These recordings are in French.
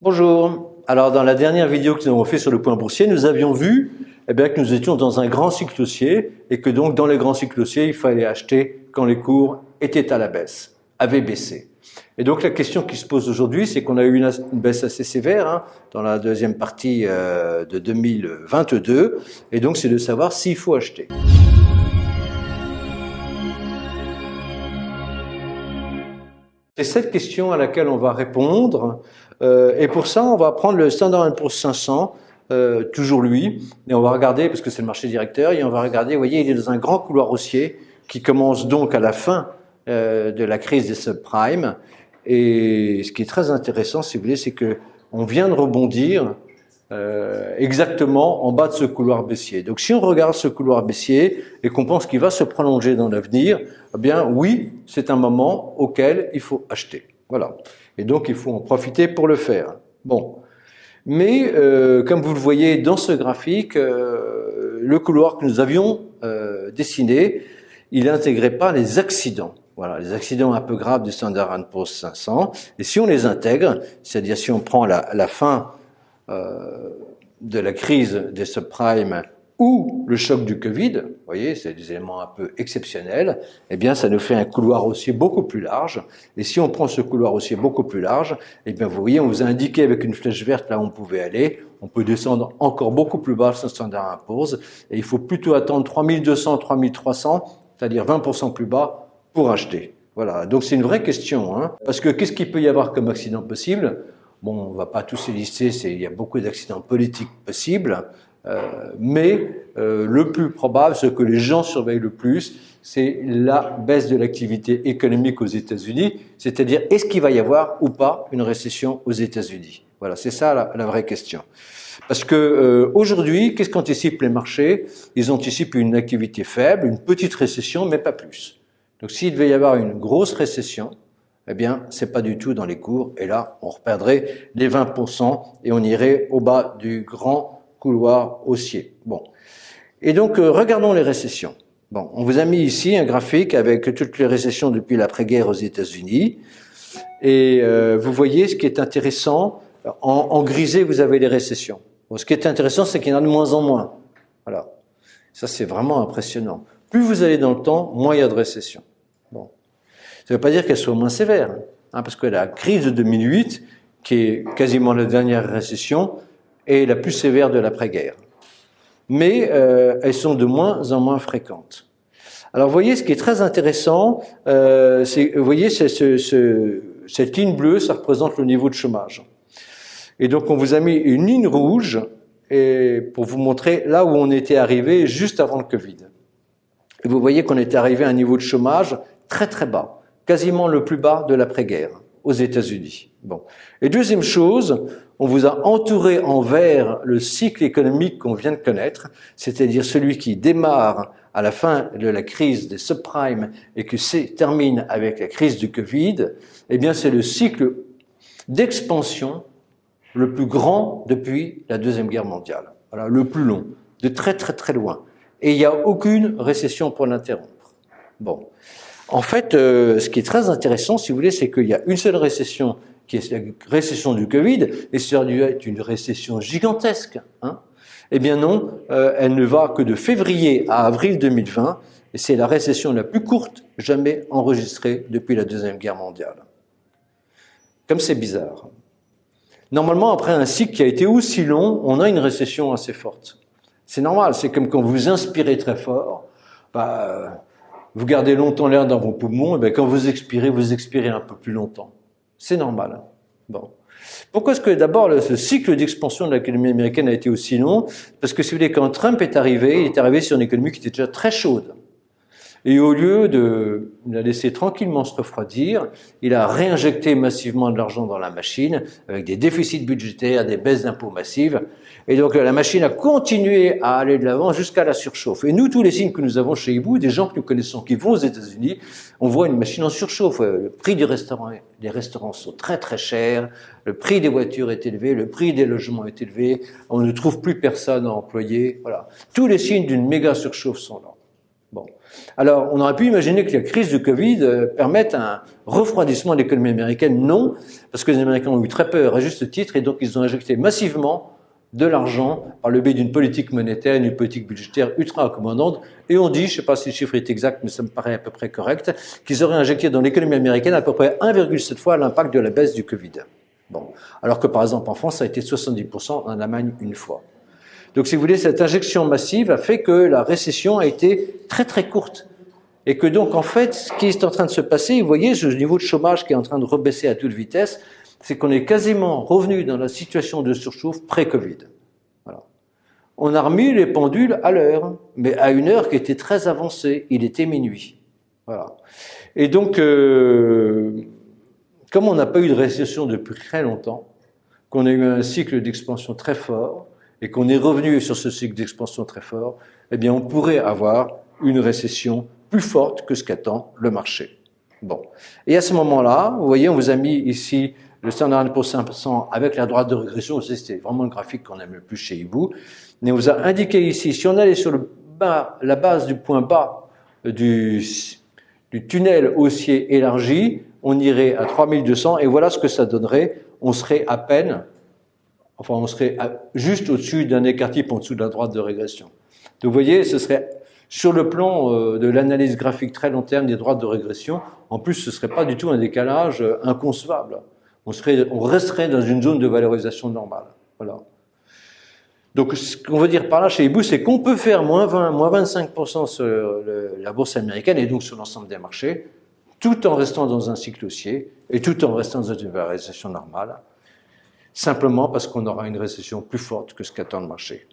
Bonjour. Alors, dans la dernière vidéo que nous avons fait sur le point boursier, nous avions vu que nous étions dans un grand cycle haussier et que donc dans les grands cycles haussiers, il fallait acheter quand les cours étaient à la baisse, avaient baissé. Et donc la question qui se pose aujourd'hui, c'est qu'on a eu une baisse assez sévère dans la deuxième partie de 2022, et donc c'est de savoir s'il faut acheter. C'est cette question à laquelle on va répondre, et pour ça on va prendre le Standard & Poor's 500, toujours lui, et on va regarder, parce que c'est le marché directeur, et on va regarder, vous voyez, il est dans un grand couloir haussier qui commence donc à la fin de la crise des subprimes, et ce qui est très intéressant, si vous voulez, c'est que on vient de rebondir exactement en bas de ce couloir baissier. Donc si on regarde ce couloir baissier et qu'on pense qu'il va se prolonger dans l'avenir, eh bien oui, c'est un moment auquel il faut acheter. Voilà. Et donc il faut en profiter pour le faire. Bon. Mais comme vous le voyez dans ce graphique, le couloir que nous avions dessiné, il n'intégrait pas les accidents. Voilà, les accidents un peu graves du Standard & Poor's 500. Et si on les intègre, c'est-à-dire si on prend la fin de la crise des subprimes ou le choc du Covid, vous voyez, c'est des éléments un peu exceptionnels, eh bien, ça nous fait un couloir haussier beaucoup plus large. Et si on prend ce couloir haussier beaucoup plus large, eh bien, vous voyez, on vous a indiqué avec une flèche verte là où on pouvait aller. On peut descendre encore beaucoup plus bas sur le Standard & Poor's. Et il faut plutôt attendre 3200, 3300, c'est-à-dire 20% plus bas pour acheter. Voilà. Donc, c'est une vraie question, parce que qu'est-ce qu'il peut y avoir comme accident possible? Bon, on va pas tous les lister, il y a beaucoup d'accidents politiques possibles, mais le plus probable, ce que les gens surveillent le plus, c'est la baisse de l'activité économique aux États-Unis, c'est-à-dire est-ce qu'il va y avoir ou pas une récession aux États-Unis? Voilà, c'est ça la vraie question. Parce que aujourd'hui, qu'est-ce qu'anticipent les marchés? Ils anticipent une activité faible, une petite récession, mais pas plus. Donc s'il devait y avoir une grosse récession, eh bien, c'est pas du tout dans les cours. Et là, on reperdrait les 20% et on irait au bas du grand couloir haussier. Bon. Et donc, regardons les récessions. Bon, on vous a mis ici un graphique avec toutes les récessions depuis l'après-guerre aux États-Unis. Et vous voyez ce qui est intéressant. En grisé, vous avez les récessions. Bon, ce qui est intéressant, c'est qu'il y en a de moins en moins. Voilà. Ça, c'est vraiment impressionnant. Plus vous allez dans le temps, moins il y a de récessions. Bon. Ça ne veut pas dire qu'elle soit moins sévère, parce que la crise de 2008, qui est quasiment la dernière récession, est la plus sévère de l'après-guerre. Mais elles sont de moins en moins fréquentes. Alors, vous voyez, ce qui est très intéressant, vous voyez, cette ligne bleue, ça représente le niveau de chômage. Et donc, on vous a mis une ligne rouge pour vous montrer là où on était arrivé juste avant le Covid. Et vous voyez qu'on était arrivé à un niveau de chômage très très bas. Quasiment le plus bas de l'après-guerre aux États-Unis. Bon. Et deuxième chose, on vous a entouré en vert le cycle économique qu'on vient de connaître, c'est-à-dire celui qui démarre à la fin de la crise des subprimes et qui termine avec la crise du Covid. Eh bien, c'est le cycle d'expansion le plus grand depuis la Deuxième Guerre mondiale. Voilà, le plus long, de très très très loin. Et il n'y a aucune récession pour l'interrompre. Bon. En fait, ce qui est très intéressant, si vous voulez, c'est qu'il y a une seule récession, qui est la récession du Covid, et ça doit être une récession gigantesque. Eh bien non, elle ne va que de février à avril 2020, et c'est la récession la plus courte jamais enregistrée depuis la Deuxième Guerre mondiale. Comme c'est bizarre. Normalement, après un cycle qui a été aussi long, on a une récession assez forte. C'est normal, c'est comme quand vous inspirez très fort, vous gardez longtemps l'air dans vos poumons, et bien quand vous expirez un peu plus longtemps. C'est normal. Bon. Pourquoi est-ce que d'abord ce cycle d'expansion de l'économie américaine a été aussi long? Parce que si vous voulez, quand Trump est arrivé, il est arrivé sur une économie qui était déjà très chaude. Et au lieu de la laisser tranquillement se refroidir, il a réinjecté massivement de l'argent dans la machine, avec des déficits budgétaires, des baisses d'impôts massives. Et donc la machine a continué à aller de l'avant jusqu'à la surchauffe. Et nous, tous les signes que nous avons chez Hibou, des gens que nous connaissons qui vont aux États-Unis, on voit une machine en surchauffe. Le prix des restaurants sont très très chers, le prix des voitures est élevé, le prix des logements est élevé, on ne trouve plus personne à employer. Voilà. Tous les signes d'une méga surchauffe sont là. Bon. Alors, on aurait pu imaginer que la crise du Covid permette un refroidissement de l'économie américaine. Non, parce que les Américains ont eu très peur, à juste titre, et donc ils ont injecté massivement de l'argent par le biais d'une politique monétaire, d'une politique budgétaire ultra accommodante. Et on dit, je ne sais pas si le chiffre est exact, mais ça me paraît à peu près correct, qu'ils auraient injecté dans l'économie américaine à peu près 1,7 fois l'impact de la baisse du Covid. Bon. Alors que par exemple en France, ça a été 70%, en Allemagne une fois. Donc si vous voulez, cette injection massive a fait que la récession a été très très courte. Et que donc en fait, ce qui est en train de se passer, vous voyez, ce niveau de chômage qui est en train de rebaisser à toute vitesse, c'est qu'on est quasiment revenu dans la situation de surchauffe pré-Covid. Voilà. On a remis les pendules à l'heure, mais à une heure qui était très avancée. Il était minuit. Voilà. Et donc, comme on n'a pas eu de récession depuis très longtemps, qu'on a eu un cycle d'expansion très fort, et qu'on est revenu sur ce cycle d'expansion très fort, eh bien, on pourrait avoir une récession plus forte que ce qu'attend le marché. Bon. Et à ce moment-là, vous voyez, on vous a mis ici le Standard & Poor's 500 avec la droite de régression. C'était vraiment le graphique qu'on aime le plus chez Hibou. Mais on vous a indiqué ici, si on allait sur la base du point bas du tunnel haussier élargi, on irait à 3200, et voilà ce que ça donnerait. On serait à peine, enfin on serait juste au-dessus d'un écart type en dessous de la droite de régression. Donc vous voyez, ce serait sur le plan de l'analyse graphique très long terme des droites de régression, en plus ce ne serait pas du tout un décalage inconcevable. On resterait dans une zone de valorisation normale. Voilà. Donc ce qu'on veut dire par là chez Hibou, c'est qu'on peut faire moins 20, moins 25% sur la bourse américaine et donc sur l'ensemble des marchés, tout en restant dans un cycle haussier et tout en restant dans une valorisation normale, simplement parce qu'on aura une récession plus forte que ce qu'attend le marché.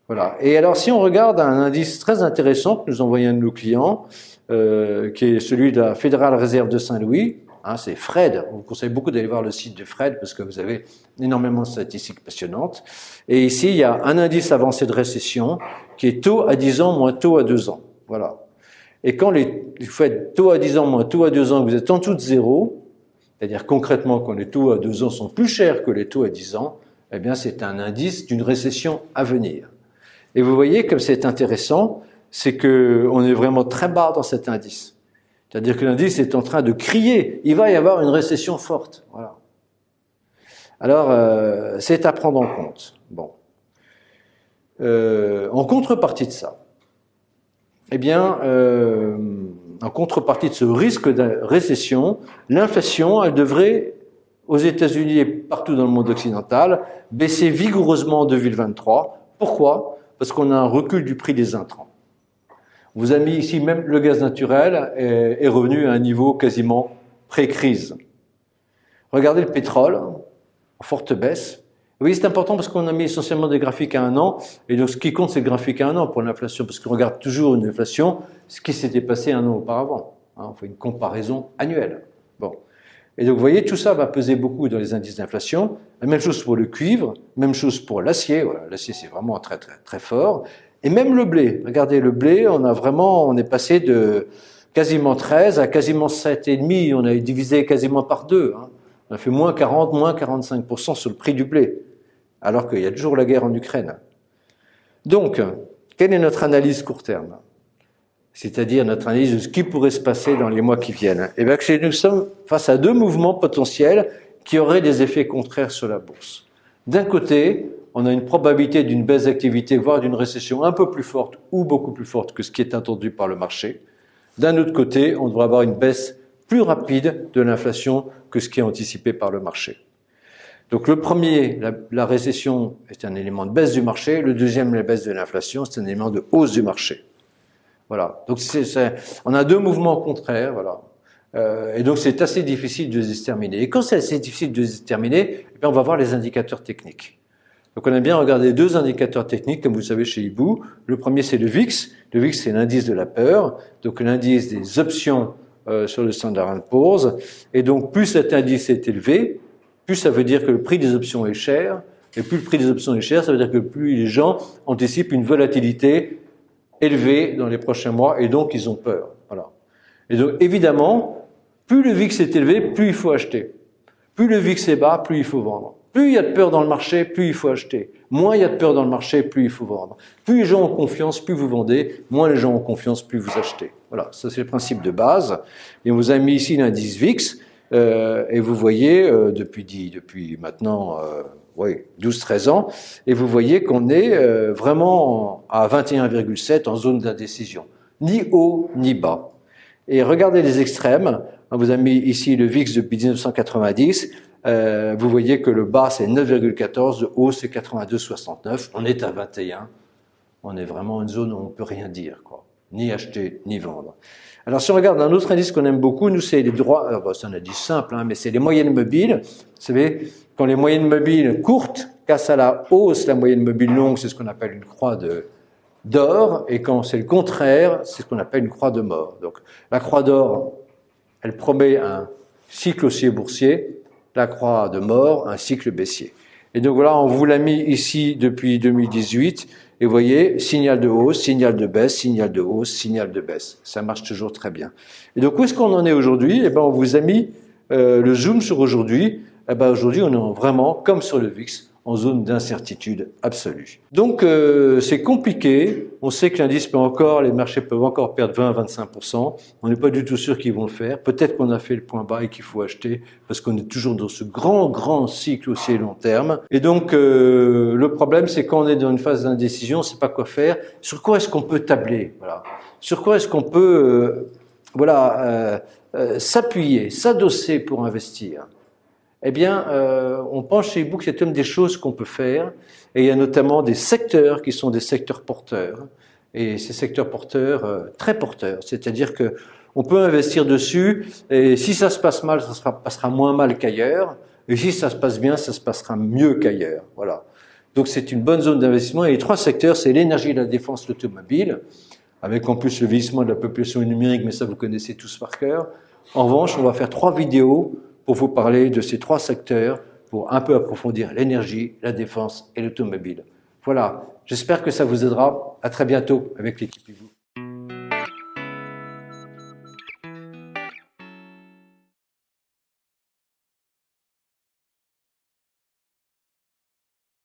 Voilà. Et alors, si on regarde un indice très intéressant que nous envoyons un de nos clients, qui est celui de la Fédérale Réserve de Saint-Louis, hein, c'est Fred. On vous conseille beaucoup d'aller voir le site de Fred parce que vous avez énormément de statistiques passionnantes. Et ici, il y a un indice avancé de récession qui est taux à 10 ans moins taux à 2 ans. Voilà. Et quand vous faites taux à 10 ans moins taux à 2 ans, vous êtes en dessous de zéro, c'est-à-dire concrètement quand les taux à 2 ans sont plus chers que les taux à 10 ans, eh bien c'est un indice d'une récession à venir. Et vous voyez comme c'est intéressant, c'est qu'on est vraiment très bas dans cet indice. C'est-à-dire que l'indice est en train de crier, il va y avoir une récession forte. Voilà. Alors, c'est à prendre en compte. Bon. En contrepartie de ça, eh bien, en contrepartie de ce risque de récession, l'inflation, elle devrait, aux États-Unis et partout dans le monde occidental, baisser vigoureusement en 2023. Pourquoi ? Parce qu'on a un recul du prix des intrants. On vous a mis ici, même le gaz naturel est revenu à un niveau quasiment pré-crise. Regardez le pétrole, en forte baisse. Oui, c'est important parce qu'on a mis essentiellement des graphiques à 1 an, et donc ce qui compte, c'est le graphique à 1 an pour l'inflation, parce qu'on regarde toujours une inflation, ce qui s'était passé 1 an auparavant. Hein, on fait une comparaison annuelle. Bon. Et donc, vous voyez, tout ça va peser beaucoup dans les indices d'inflation. La même chose pour le cuivre, même chose pour l'acier. Voilà, l'acier, c'est vraiment très, très, très fort. Et même le blé. Regardez, le blé, on est passé de quasiment 13 à quasiment 7,5. On a divisé quasiment par 2. Hein. On a fait moins 40, moins 45% sur le prix du blé. Alors qu'il y a toujours la guerre en Ukraine. Donc, quelle est notre analyse court terme ? C'est-à-dire notre analyse de ce qui pourrait se passer dans les mois qui viennent. Et bien, nous sommes face à 2 mouvements potentiels qui auraient des effets contraires sur la bourse. D'un côté, on a une probabilité d'une baisse d'activité, voire d'une récession un peu plus forte ou beaucoup plus forte que ce qui est attendu par le marché. D'un autre côté, on devrait avoir une baisse plus rapide de l'inflation que ce qui est anticipé par le marché. Donc le premier, la récession est un élément de baisse du marché. Le deuxième, la baisse de l'inflation, c'est un élément de hausse du marché. Voilà. Donc on a 2 mouvements contraires, voilà. Et donc c'est assez difficile de les déterminer. Et quand c'est assez difficile de les déterminer, eh bien on va voir les indicateurs techniques. Donc on a bien regardé 2 indicateurs techniques, comme vous le savez chez Hibou. Le premier c'est le VIX. Le VIX c'est l'indice de la peur, donc l'indice des options sur le Standard & Poor's. Et donc plus cet indice est élevé, plus ça veut dire que le prix des options est cher. Et plus le prix des options est cher, ça veut dire que plus les gens anticipent une volatilité élevée dans les prochains mois, et donc ils ont peur. Voilà. Et donc évidemment, plus le VIX est élevé, plus il faut acheter. Plus le VIX est bas, plus il faut vendre. Plus il y a de peur dans le marché, plus il faut acheter. Moins il y a de peur dans le marché, plus il faut vendre. Plus les gens ont confiance, plus vous vendez. Moins les gens ont confiance, plus vous achetez. Voilà, ça c'est le principe de base. Et on vous a mis ici l'indice VIX. Et vous voyez, depuis maintenant 12-13 ans, et vous voyez qu'on est vraiment à 21,7 en zone d'indécision. Ni haut, ni bas. Et regardez les extrêmes. On vous a mis ici le VIX depuis 1990. Vous voyez que le bas c'est 9,14, le haut c'est 82,69. On est à 21. On est vraiment une zone où on peut rien dire, quoi. Ni acheter, ni vendre. Alors si on regarde un autre indice qu'on aime beaucoup, nous c'est les droits, c'est un indice simple, mais c'est les moyennes mobiles. Vous savez, quand les moyennes mobiles courtes cassent à la hausse la moyenne mobile longue, c'est ce qu'on appelle une croix d'or, et quand c'est le contraire, c'est ce qu'on appelle une croix de mort. Donc la croix d'or, elle promet un cycle haussier boursier, la croix de mort, un cycle baissier. Et donc voilà, on vous l'a mis ici depuis 2018, et vous voyez, signal de hausse, signal de baisse, signal de hausse, signal de baisse. Ça marche toujours très bien. Et donc où est-ce qu'on en est aujourd'hui? Eh ben, on vous a mis le zoom sur aujourd'hui. Eh ben, aujourd'hui, on est vraiment, comme sur le VIX, en zone d'incertitude absolue. Donc c'est compliqué, on sait que l'indice peut encore, les marchés peuvent encore perdre 20 à 25%, on n'est pas du tout sûr qu'ils vont le faire, peut-être qu'on a fait le point bas et qu'il faut acheter, parce qu'on est toujours dans ce grand cycle aussi long terme. Et donc le problème c'est quand on est dans une phase d'indécision, on ne sait pas quoi faire, sur quoi est-ce qu'on peut tabler, voilà. Sur quoi est-ce qu'on peut s'appuyer, s'adosser pour investir. Eh bien, on pense chez eBook, il y a des choses qu'on peut faire, et il y a notamment des secteurs qui sont des secteurs porteurs, et ces secteurs porteurs, très porteurs, c'est-à-dire que on peut investir dessus, et si ça se passe mal, ça passera moins mal qu'ailleurs, et si ça se passe bien, ça se passera mieux qu'ailleurs. Voilà. Donc c'est une bonne zone d'investissement, et les trois secteurs, c'est l'énergie, la défense, l'automobile, avec en plus le vieillissement de la population numérique, mais ça vous connaissez tous par cœur. En revanche, on va faire 3 vidéos pour vous parler de ces 3 secteurs, pour un peu approfondir l'énergie, la défense et l'automobile. Voilà, j'espère que ça vous aidera. À très bientôt avec l'équipe eBook.